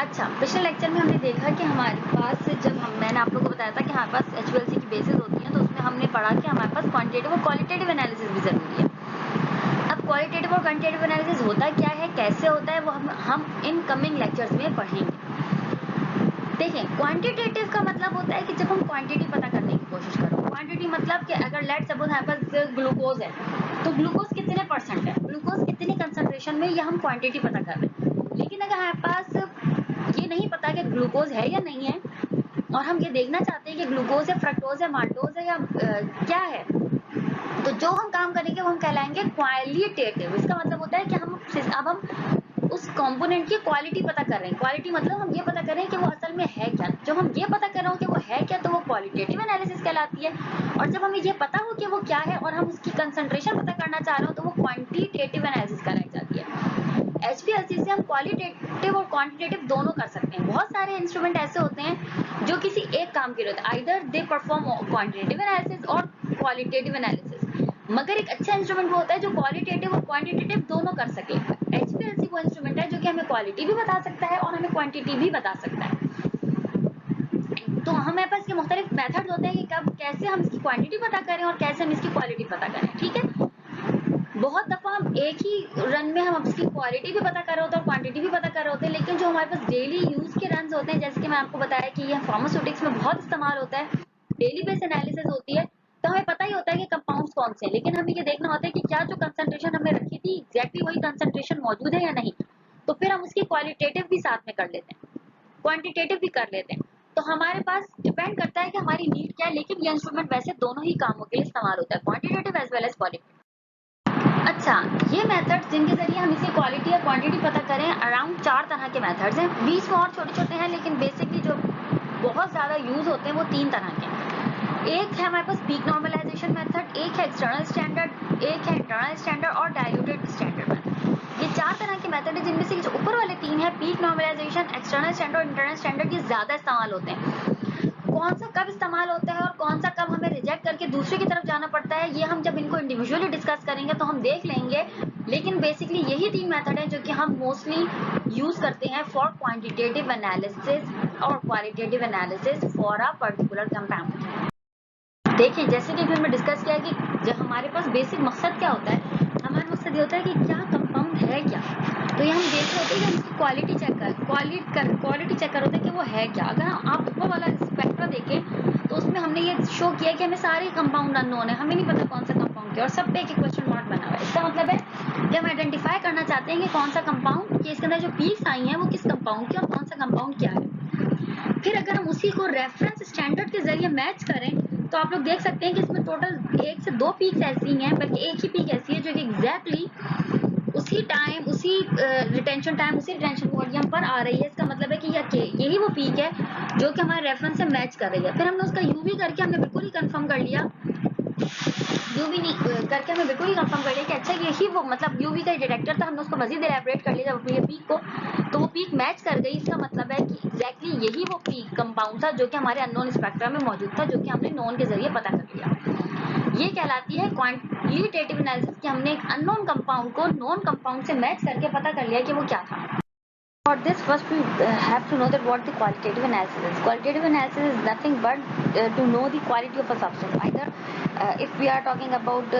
अच्छा, पिछले लेक्चर में हमने देखा कि हमारे पास मैंने आप लोगों को बताया था कि हमारे पास HPLC की बेसिस होती हैं, तो उसमें हमने पढ़ा कि हमारे पास क्वांटिटेटिव और क्वालिटेटिव एनालिसिस भी जरूरी है। अब क्वालिटेटिव और क्वांटिटेटिव एनालिसिस होता क्या है, कैसे होता है, वो हम इन कमिंग लेक्चर्स में पढ़ेंगे। देखिए, क्वांटिटेटिव का मतलब होता है कि जब हम क्वांटिटी पता करने की कोशिश करो। क्वांटिटी मतलब कि अगर लेट्स सपोज हमारे पास ग्लूकोज है, तो ग्लूकोज कितने परसेंट है, ग्लूकोज कितनी कंसंट्रेशन में, ये हम क्वांटिटी पता कर रहे हैं। लेकिन अगर हमारे पास ये नहीं पता कि ग्लूकोज है या नहीं है, और हम ये देखना चाहते हैं कि ग्लूकोज है, फ्रक्टोज है, माल्टोज है या क्या है, तो जो हम काम करेंगे वो हम कहलाएंगे क्वालिटेटिव। इसका मतलब होता है कि अब हम उस कंपोनेंट की क्वालिटी पता कर रहे हैं। क्वालिटी मतलब हम ये पता कर रहे हैं कि वो असल में है क्या। जब हम ये पता कर रहे हो कि वो है क्या, तो वो क्वालिटेटिव एनालिसिस कहलाती है। और जब हमें ये पता हो कि वो क्या है और हम उसकी कंसंट्रेशन पता करना चाह रहे हो, तो वो क्वांटिटेटिव एनालिसिस कहलाई जाती है। HPLC से हम क्वालिटेटिव और क्वांटिटेटिव दोनों कर सकते हैं। बहुत सारे इंस्ट्रूमेंट ऐसे होते हैं जो किसी एक काम के लिए होते हैं, either they perform quantitative analysis और क्वालिटेटिव एनालिसिस। मगर एक अच्छा इंस्ट्रूमेंट वो होता है जो क्वालिटेटिव और क्वांटिटेटिव दोनों कर सके। HPLC वो इंस्ट्रूमेंट है जो कि हमें क्वालिटी भी बता सकता है और हमें क्वांटिटी भी बता सकता है। तो हमारे पास के मुख्तलिफ मेथड्स होते हैं कि कब कैसे हम इसकी क्वांटिटी पता करें और कैसे हम इसकी क्वालिटी पता करें। ठीक है, बहुत दफा हम एक ही रन में हम इसकी क्वालिटी भी पता कर रहे होते हैं और क्वांटिटी भी पता कर रहे होते हैं, लेकिन जो हमारे पास डेली यूज के रन होते हैं, जैसे कि मैं आपको बताया कि ये फार्मास्यूटिक्स में बहुत इस्तेमाल होता है, डेली बेस एनालिसिस होती है, तो हमें पता ही होता है कि कंपाउंड्स कौन से हैं, लेकिन हमें ये देखना होता है कि क्या जो कंसंट्रेशन हमने रखी थी एग्जैक्टली वही कंसंट्रेशन मौजूद है या नहीं। तो फिर हम उसकी क्वालिटेटिव भी साथ में कर लेते हैं, क्वांटिटेटिव भी कर लेते हैं। तो हमारे पास डिपेंड करता है कि हमारी नीड क्या है, लेकिन ये इंस्ट्रूमेंट वैसे दोनों ही कामों के लिए इस्तेमाल होता है, quantitative as well as qualitative. अच्छा, ये मेथड जिनके जरिए हम इसकी क्वालिटी या क्वांटिटी पता करें, अराउंड 4 तरह के मेथड्स हैं। बीच में और छोटे-छोटे हैं, लेकिन बेसिकली जो बहुत ज्यादा यूज होते हैं वो 3 तरह के हैं। एक है हमारे पास पीक नॉर्मलाइजेशन मेथड, एक है एक्सटर्नल स्टैंडर्ड, एक है इंटरनल स्टैंडर्ड और डाइल्यूटेड स्टैंडर्ड मेथड। ये 4 तरह के मेथड है, जिनमें से जो ऊपर वाले 3 है, पीक नॉर्मलाइजेशन, एक्सटर्नल स्टैंडर्ड और इंटरनल स्टैंडर्ड, ये ज्यादा इस्तेमाल होते हैं। कौन सा कब इस्तेमाल होता है और कौन सा कब हमें रिजेक्ट करके दूसरे की तरफ जाना पड़ता है, ये हम जब इनको इंडिविजुअली डिस्कस करेंगे तो हम देख लेंगे। लेकिन बेसिकली यही 3 मेथड है जो कि हम मोस्टली यूज करते हैं फॉर क्वांटिटेटिव एनालिसिस और qualitative analysis for a particular compound. देखिए, जैसे कि हमने डिस्कस किया कि जब हमारे पास बेसिक मकसद क्या होता है, हमारा मकसद ये होता है कि क्या कंपाउंड है क्या। तो ये हम देख रहे होते हैं कि हम इसकी क्वालिटी चेक कर होते हैं कि वो है क्या। अगर आप ऊपर वाला स्पेक्ट्रा देखें तो उसमें हमने ये शो किया कि हमें सारे कंपाउंड अननोन है, हमें नहीं पता कौन सा कंपाउंड क्या, और सब पे एक क्वेश्चन मार्क बना हुआ है। इसका मतलब है कि हम आइडेंटिफाई करना चाहते हैं कि कौन सा कंपाउंड, कि इसके अंदर जो पीक्स आई हैं वो किस कंपाउंड की और कौन सा कंपाउंड क्या है। फिर अगर हम उसी को रेफरेंस स्टैंडर्ड के जरिए मैच करें, तो आप लोग देख सकते हैं कि इसमें टोटल 1 से 2 पीक्स ऐसी हैं, बल्कि एक ही पीक ऐसी है जो कि एग्जैक्टली उसी टाइम, उसी रिटेंशन टाइम, उसी रिटेंशन वॉल्यूम पर आ रही है। इसका मतलब है कि यही वो पीक है जो कि हमारे रेफरेंस से मैच कर रही है। फिर हमने उसका यूवी करके हमने बिल्कुल ही कंफर्म कर लिया, यूवी नहीं करके हमें बिल्कुल ही कंफर्म कर लिया कि अच्छा यही वो, मतलब यूवी का डिटेक्टर था। हमने उसको मजीद इलैबोरेट कर लिया जब अपनी पीक को, तो वो पीक मैच कर गई। इसका मतलब है कि एग्जैक्टली यही वो पीक कंपाउंड था जो कि हमारे अननोन स्पेक्ट्रा में मौजूद था, जो कि हमने नोन के जरिए पता कर लिया। ये कहलाती है क्वांटिटेटिव एनालिसिस, कि हमने एक अननोन कंपाउंड को नोन कंपाउंड से मैच करके पता कर लिया कि वो क्या था। For this, first we have to know that what the qualitative analysis is. Qualitative analysis is nothing but to know the quality of a substance. Either if we are talking about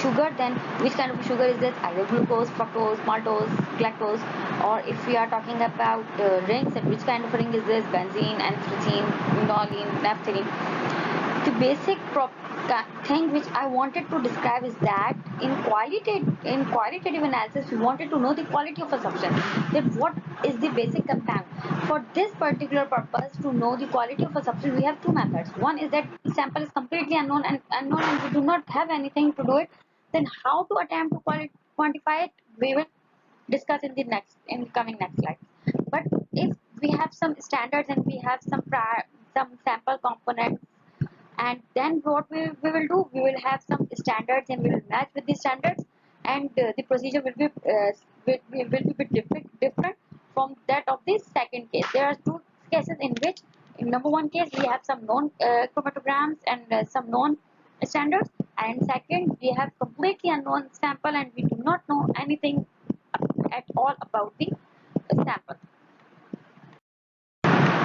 sugar, then which kind of sugar is this? Either glucose, fructose, maltose, galactose. Or if we are talking about rings, then which kind of ring is this? Benzene, anthracene, noluene, naphthalene. The basic thing which I wanted to describe is that in qualitative analysis, we wanted to know the quality of a substance, that what is the basic compound. For this particular purpose, to know the quality of a substance, we have two methods. One is that the sample is completely unknown and we do not have anything to do it. Then how to attempt to quantify it, we will discuss in the coming next slide. But if we have some standards and we have some sample components, and then what we will do, we will have some standards and we will match with the standards, and the procedure will be will be different from that of the second case. There are two cases in which, in number one case, we have some known chromatograms and some known standards, and second we have completely unknown sample and we do not know anything at all about the sample.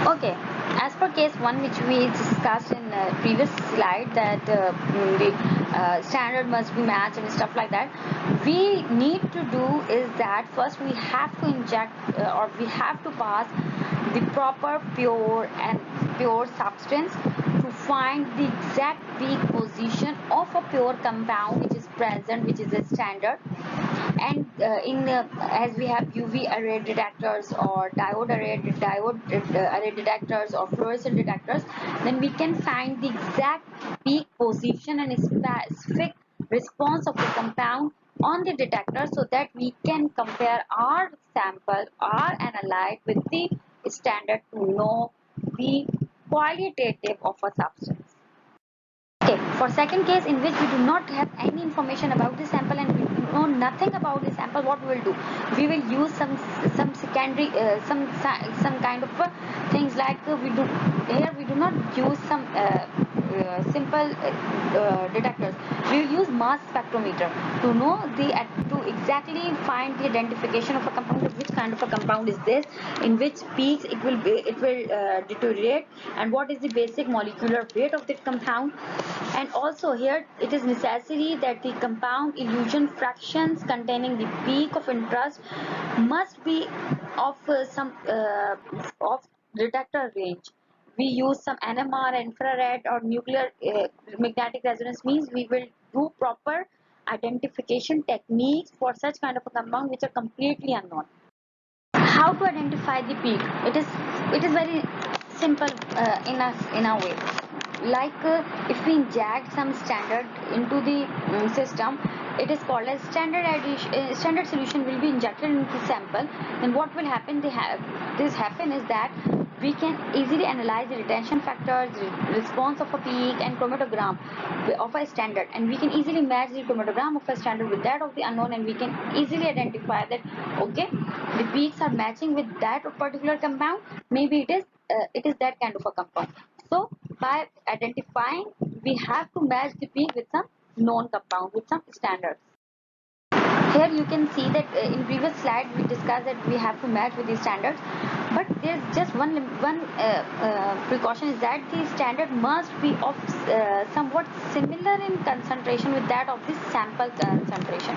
Okay, as per case 1 which we discussed in previous slide, that the standard must be matched and stuff like that, we need to do is that first we have to inject or we have to pass the proper pure substance to find the exact peak position of a pure compound which is present, which is a standard. And as we have UV array detectors or diode array detectors or fluorescent detectors, then we can find the exact peak position and specific response of the compound on the detector, so that we can compare our sample, our analyte with the standard to know the qualitative of a substance. Okay, for second case in which we do not have any information about the sample and we know nothing about the sample, what we will do? We will use some secondary some kind of things like we do not use some simple detectors. We will use mass spectrometer to know to exactly find the identification of a compound, of which kind of a compound is this, in which peaks it will deteriorate, and what is the basic molecular weight of the compound. And also here it is necessary that the compound illusion fractions containing the peak of interest must be of some of detector range. We use some NMR, infrared or nuclear magnetic resonance, means we will do proper identification techniques for such kind of a compound which are completely unknown. How to identify the peak? It is very simple in a way. Like if we inject some standard into the system, it is called as standard solution will be injected into the sample. Then what will happen? This happen is that we can easily analyze the retention factors, response of a peak, and chromatogram of a standard, and we can easily match the chromatogram of a standard with that of the unknown, and we can easily identify that okay, the peaks are matching with that particular compound, maybe it is that kind of a compound. So by identifying, we have to match the peak with some known compound, with some standards. Here you can see that in previous slide we discussed that we have to match with these standards, but there's just one precaution, is that the standard must be of somewhat similar in concentration with that of the sample concentration.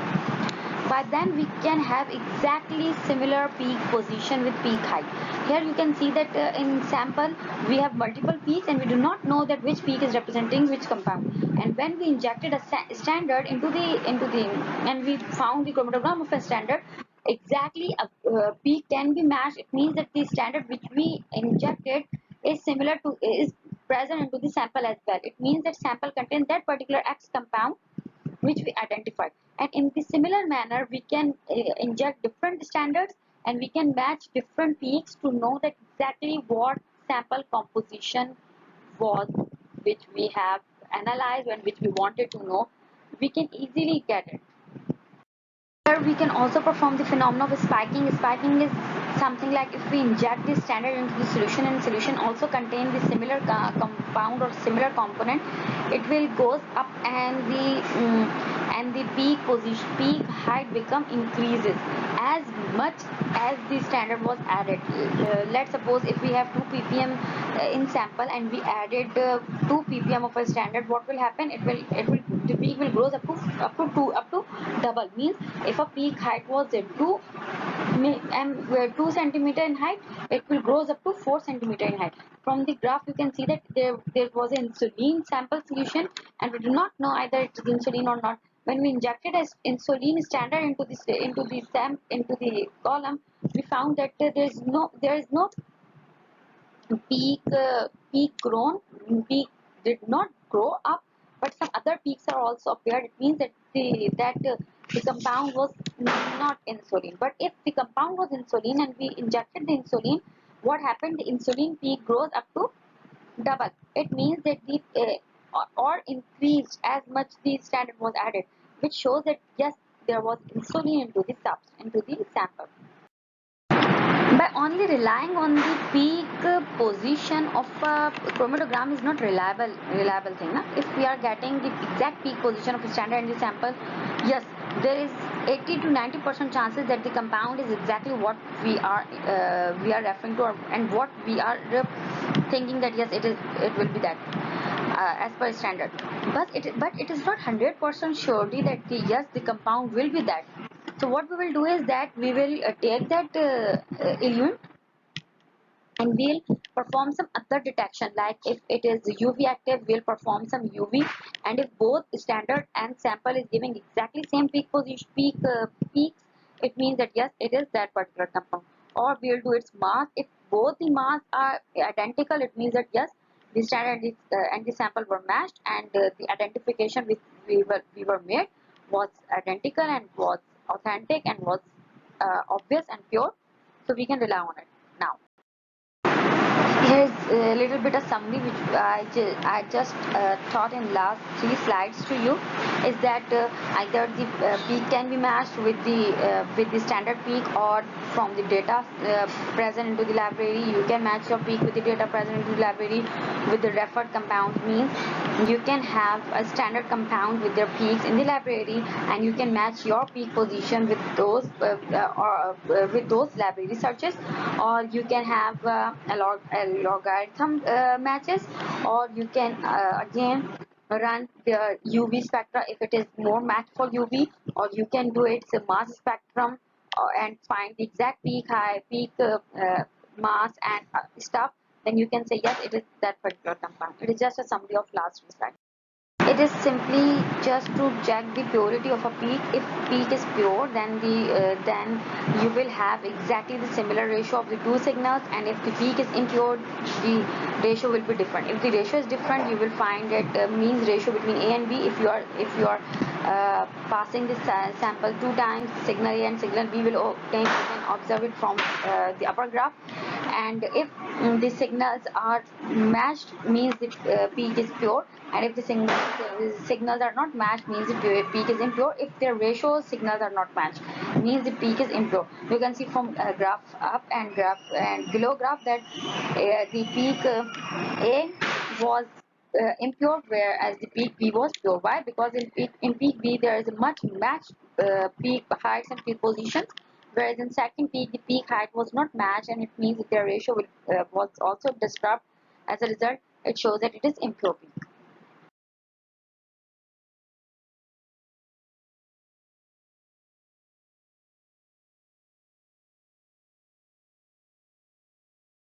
By then we can have exactly similar peak position with peak height. Here you can see that in sample we have multiple peaks and we do not know that which peak is representing which compound. And when we injected a standard into the and we found the chromatogram of a standard, exactly a peak can be matched. It means that the standard which we injected is present into the sample as well. It means that sample contains that particular X compound which we identified. And in the similar manner, we can inject different standards and we can match different peaks to know that exactly what sample composition was which we have analyzed and which we wanted to know. We can easily get it. Here we can also perform the phenomenon of spiking. Spiking is something like if we inject the standard into the solution and solution also contain the similar compound or similar component, it will goes up and the peak height become increases as much as the standard was added. Let's suppose if we have 2 ppm in sample and we added 2 ppm of a standard, what will happen? It will the peak will grow up to double. Means if a peak height was 2 centimeter in height, it will grows up to 4 centimeter in height. From the graph you can see that there was an insulin sample solution and we do not know either it is insulin or not. When we injected as insulin standard into the column, we found that there is no peak did not grow up, but some other peaks are also appeared. It means that the compound was not insulin. But if the compound was insulin and we injected the insulin, what happened? The insulin peak grows up to double. It means that the or increased as much the standard was added, which shows that yes, there was insulin into the sample. By only relying on the peak position of a chromatogram is not reliable thing. Na? If we are getting the exact peak position of a standard in the sample, yes, there is 80 to 90% chances that the compound is exactly what we are referring to, and what we are thinking that yes, it will be that as per standard, but it is not 100% surety that yes, the compound will be that. So what we will do is that we will take that element and we'll perform some other detection, like if it is UV active, we'll perform some UV, and if both standard and sample is giving exactly same peak position, peaks, it means that yes, it is that particular compound. Or we'll do its mass. If both the mass are identical, it means that yes, the standard and the sample were matched, and the identification which we were made was identical and was authentic and was obvious and pure, so we can rely on it. Now here's a little bit of summary which I just taught in last 3 slides to you, is that either the peak can be matched with the standard peak, or from the data present into the library you can match your peak with the data present into the library with the referred compound. Means you can have a standard compound with their peaks in the library, and you can match your peak position with those library searches, or you can have a logarithm matches, or you can again run the UV spectra if it is more match for UV, or you can do its mass spectrum and find the exact peak high, peak mass and stuff. Then you can say yes, it is that particular compound. It is just a summary of last slide. It is simply just to check the purity of a peak. If peak is pure, then you will have exactly the similar ratio of the two signals, and if the peak is impure, the ratio will be different. If the ratio is different, you will find it means ratio between A and B. If you are passing this sample 2 times, signal A and signal B will you can observe it from the upper graph. And if the signals are matched, means the peak is pure, and if the signals are not matched, means the peak is impure. If their ratio signals are not matched, means the peak is impure. You can see from graph up and graph and below graph that the peak A was impure, whereas the peak B was pure. Why? Because in peak B there is a much matched peak heights and peak positions, whereas in second peak the peak height was not matched, and it means that their ratio was also disturbed. As a result, it shows that it is impure peak.